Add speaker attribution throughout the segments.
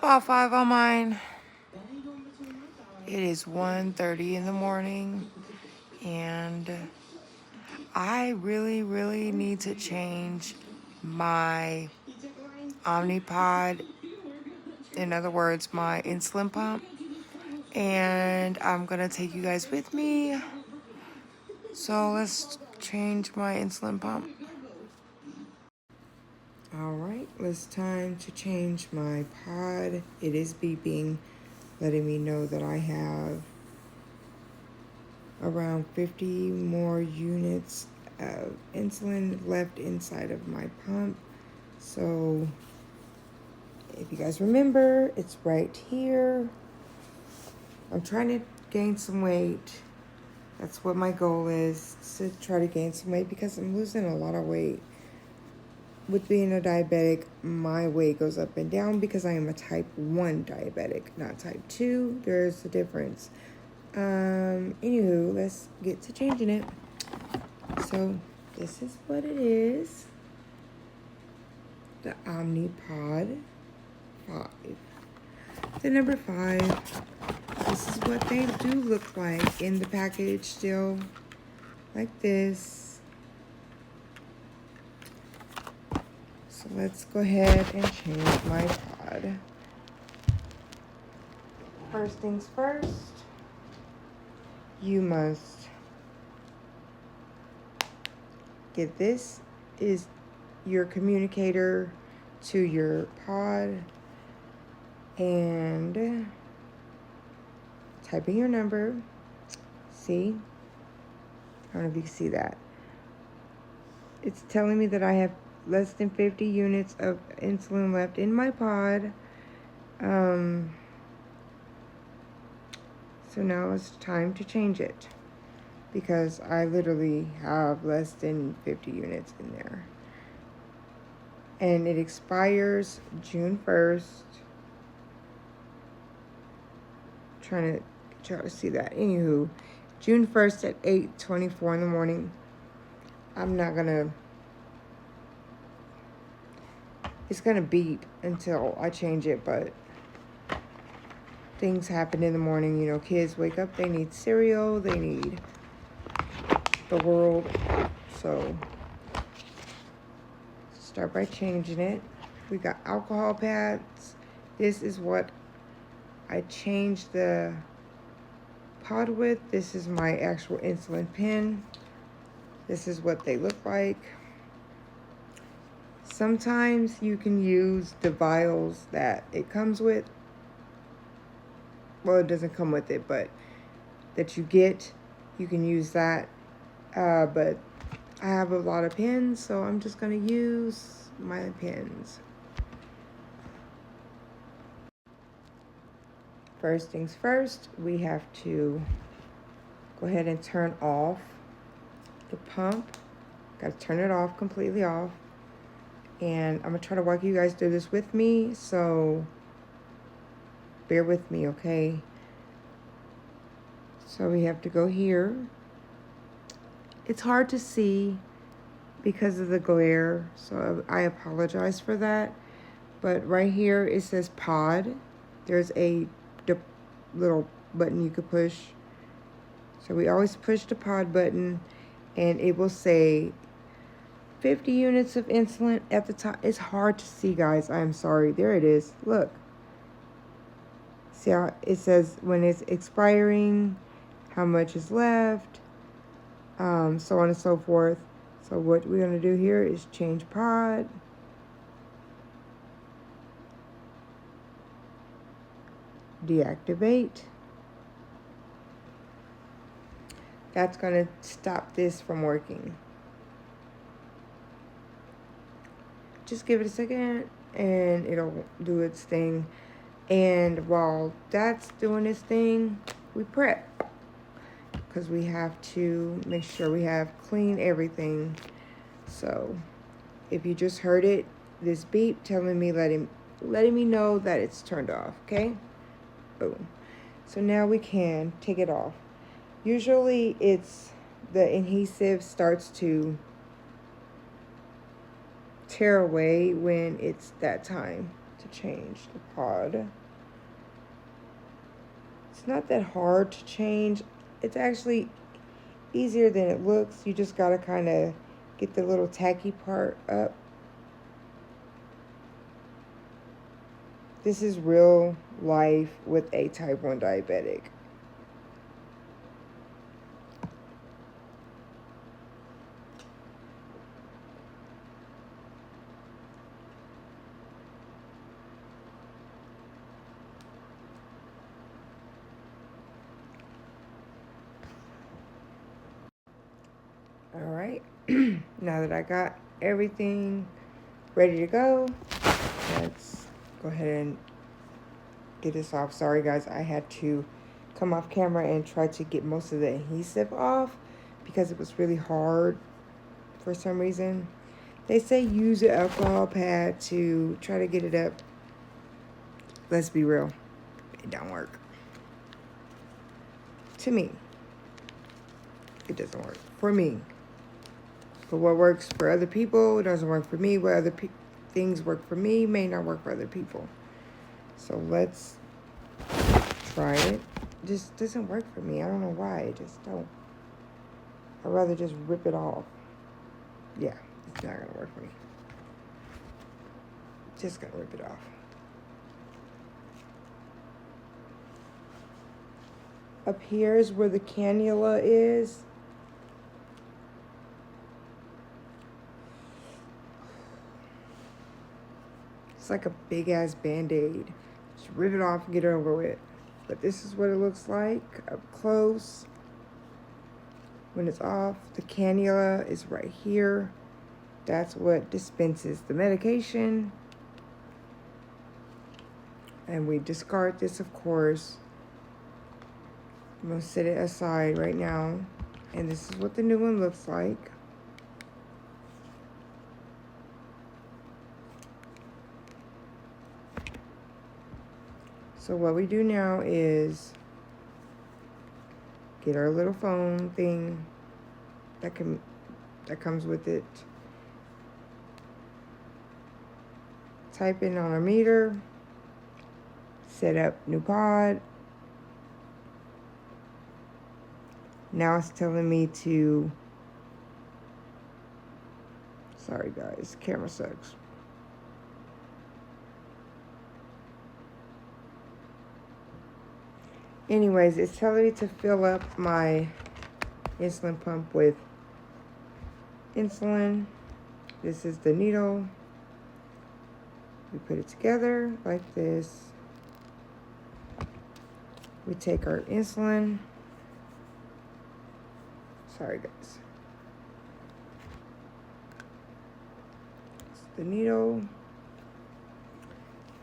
Speaker 1: about 5 on mine. It is 1:30 in the morning, and I really need to change my Omnipod, in other words, my insulin pump. And I'm gonna take you guys with me. So let's change my insulin pump. Alright, it's time to change my pod. It is beeping, letting me know that I have around 50 more units of insulin left inside of my pump. So if you guys remember, it's right here. I'm trying to gain some weight. That's what my goal is, to try to gain some weight because I'm losing a lot of weight. With being a diabetic, my weight goes up and down because I am a type 1 diabetic, not type 2. There's a difference. Anywho, let's get to changing it. So this is what it is. The Omnipod 5. The number 5. This is what they do look like in the package still. Like this. So let's go ahead and change my pod. First things first. You must get this is your communicator to your pod, and type in your number. See? I don't know if you can see that. It's telling me that I have less than 50 units of insulin left in my pod. So now it's time to change it because I literally have less than 50 units in there. And it expires June 1st. Trying to get y'all to see that. Anywho, June 1st at 8:24 in the morning. I'm not gonna, it's gonna beep until I change it, but things happen in the morning. You know, kids wake up, they need cereal, they need the world. So start by changing it. We got alcohol pads. This is what I changed the pod with. This is my actual insulin pen. This is what they look like. Sometimes you can use the vials that it comes with. Well, it doesn't come with it, but that you get, you can use that. But I have a lot of pens, so I'm just going to use my pens. First things first, we have to go ahead and turn off the pump. Got to turn it off, completely off. And I'm going to try to walk you guys through this with me, so bear with me, okay? So we have to go here. It's hard to see because of the glare, so I apologize for that. But right here it says pod. There's a little button you could push. So we always push the pod button and it will say 50 units of insulin at the top. It's hard to see, guys. I'm sorry. There it is. Look. See how it says when it's expiring, how much is left, so on and so forth. So what we're going to do here is change pod. Deactivate. That's going to stop this from working. Just give it a second and it'll do its thing. And while that's doing its thing, we prep. Because we have to make sure we have clean everything. So if you just heard it, this beep telling me, letting me know that it's turned off, okay? Boom. So now we can take it off. Usually it's the adhesive starts to tear away when it's that time to change the pod. It's not that hard to change. It's actually easier than it looks. You just gotta kind of get the little tacky part up. This is real life with a type 1 diabetic. All right, now that I got everything ready to go, let's go ahead and get this off. Sorry guys, I had to come off camera and try to get most of the adhesive off because it was really hard for some reason. They say use an alcohol pad to try to get it up. Let's be real, it don't work. To me, it doesn't work. For me. But what works for other people doesn't work for me. What other things work for me may not work for other people. So let's try it. It just doesn't work for me. I don't know why. It just don't. I'd rather just rip it off. Yeah, it's not gonna work for me. Just gonna rip it off. Up here is where the cannula is. It's like a big ass band-aid. Just rip it off and get it over with. But this is what it looks like up close. When it's off, the cannula is right here. That's what dispenses the medication. And we discard this, of course. I'm gonna set it aside right now. And this is what the new one looks like. So what we do now is get our little phone thing that comes with it. Type in on our meter. Set up new pod. Now it's telling me to, sorry guys, camera sucks. Anyways, it's telling me to fill up my insulin pump with insulin. This is the needle. We put it together like this. We take our insulin. Sorry guys. It's the needle.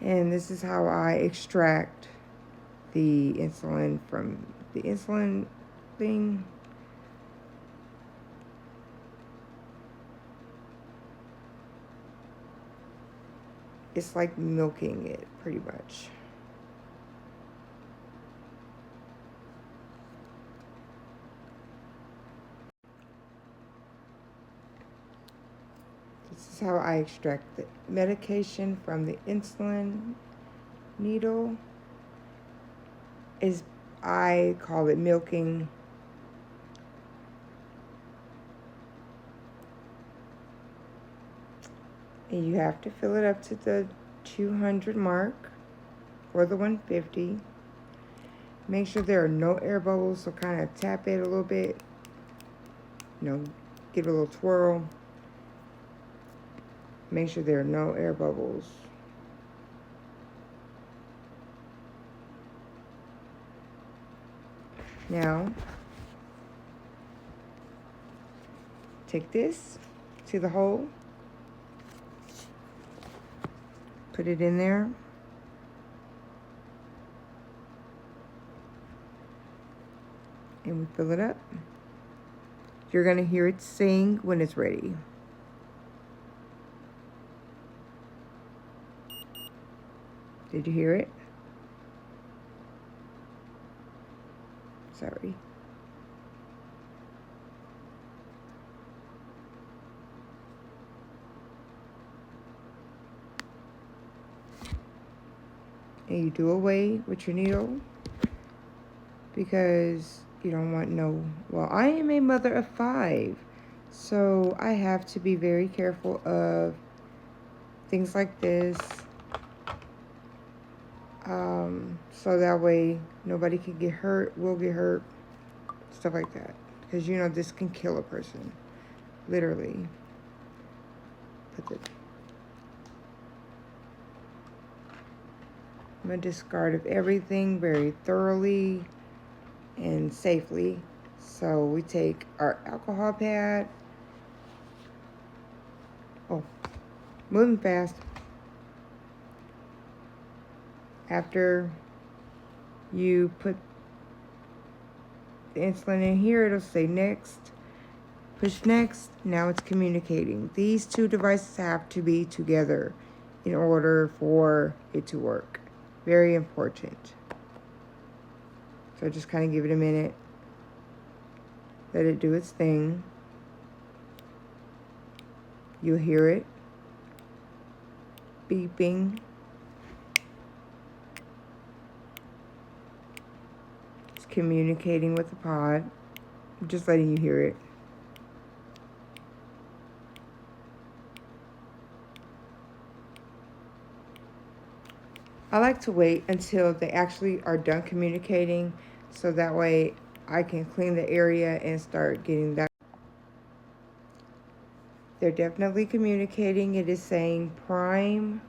Speaker 1: And this is how I extract the insulin from the insulin thing. It's like milking it pretty much. This is how I extract the medication from the insulin needle. I call it milking. And you have to fill it up to the 200 mark or the 150. Make sure there are no air bubbles, so kind of tap it a little bit. Give it a little twirl. Make sure there are no air bubbles. Now, take this to the hole. Put it in there. And we fill it up. You're going to hear it sing when it's ready. Did you hear it? Sorry. and you do away with your needle because you don't want no, well, I am a mother of 5, so I have to be very careful of things like this, so that way nobody can get hurt, will get hurt, stuff like that, because you know this can kill a person, literally. I'm going to discard of everything very thoroughly and safely. So we take our alcohol pad. Oh, moving fast. After you put the insulin in here, it'll say next. Push next. Now it's communicating. These two devices have to be together in order for it to work. Very important. So just kind of give it a minute. Let it do its thing. You'll hear it beeping. It's communicating with the pod. I'm just letting you hear it. I like to wait until they actually are done communicating, so that way I can clean the area and start getting that. They're definitely communicating. It is saying priming,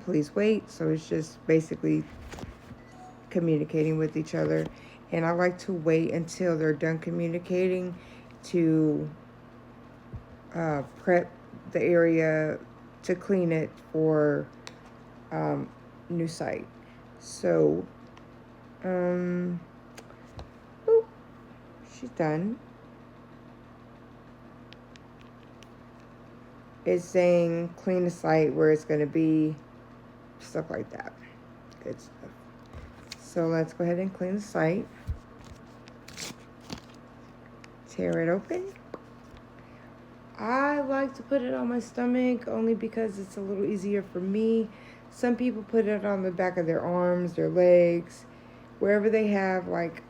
Speaker 1: please wait. So it's just basically communicating with each other. And I like to wait until they're done communicating to prep the area to clean it for new site. So she's done. It's saying clean the site where it's going to be, stuff like that. Good stuff. So let's go ahead and clean the site. Tear it open. I like to put it on my stomach only because it's a little easier for me. Some people put it on the back of their arms, their legs, wherever they have like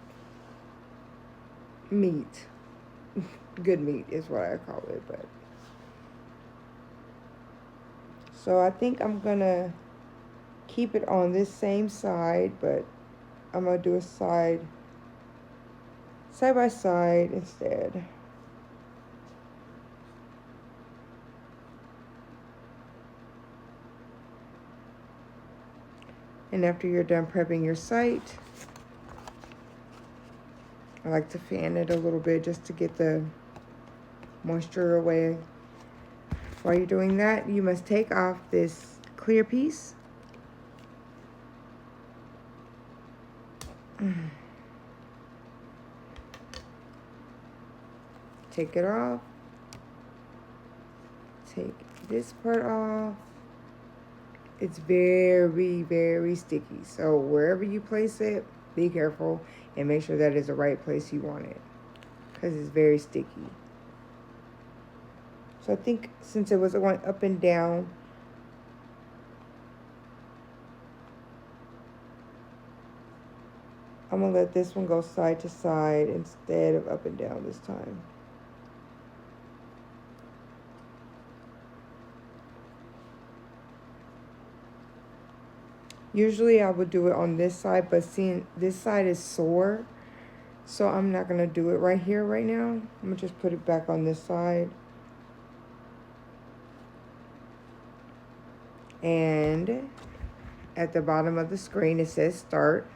Speaker 1: meat. Good meat is what I call it, but. So I think I'm gonna keep it on this same side, but I'm gonna do a side by side instead. And after you're done prepping your site, I like to fan it a little bit just to get the moisture away. While you're doing that, you must take off this clear piece. Take it off. Take this part off. It's very, very sticky. So wherever you place it, be careful and make sure that is the right place you want it, because it's very sticky. So I think since it was going up and down, I'm going to let this one go side to side instead of up and down this time. Usually I would do it on this side, but seeing this side is sore, so I'm not going to do it right here right now. I'm going to just put it back on this side. And at the bottom of the screen it says start.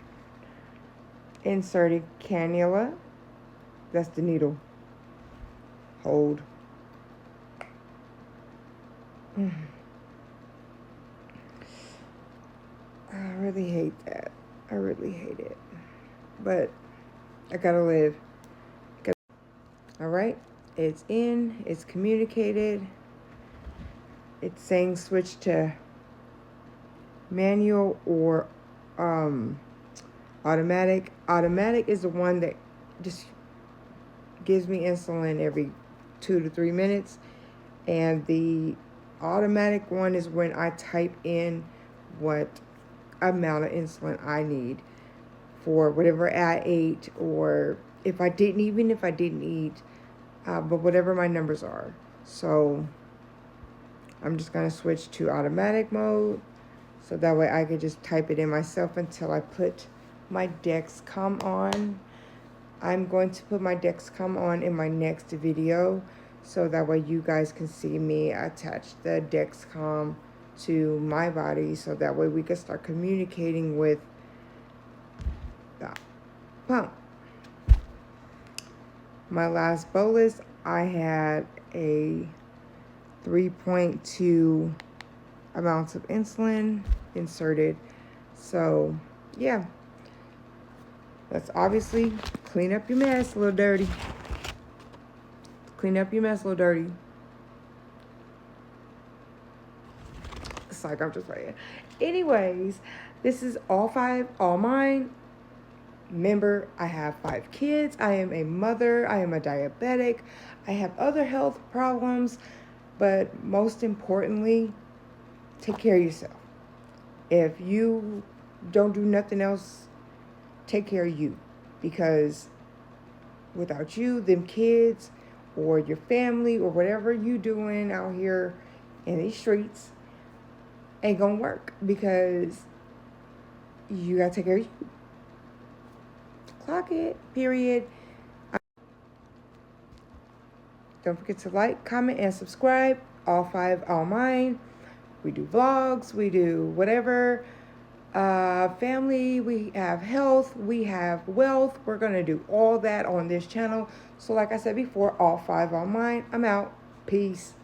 Speaker 1: Inserting cannula. That's the needle. Hold. I really hate that. I really hate it. But I gotta live. All right. It's in. It's communicated. It's saying switch to manual or automatic. Automatic is the one that just gives me insulin every 2 to 3 minutes. And the automatic one is when I type in what amount of insulin I need for whatever I ate, or if I didn't eat, but whatever my numbers are. So I'm just going to switch to automatic mode, so that way I can just type it in myself until I put my Dexcom on. I'm going to put my Dexcom on in my next video, so that way you guys can see me attach the Dexcom to my body, so that way we can start communicating with the pump. My last bolus, I had a 3.2 amounts of insulin inserted. So yeah, let's obviously clean up your mess, Little Dirty. Clean up your mess, Little Dirty. It's like I'm just saying. Anyways, this is all mine. Remember, I have 5 kids. I am a mother. I am a diabetic. I have other health problems. But most importantly, take care of yourself. If you don't do nothing else, take care of you. Because without you, them kids, or your family, or whatever you doing out here in these streets, ain't gonna work. Because you gotta take care of you. Clock it, period. Don't forget to like, comment, and subscribe. All 5, all mine. We do vlogs, we do whatever. Family, we have health, we have wealth. We're gonna do all that on this channel. So like I said before, all 5, all mine. I'm out. Peace.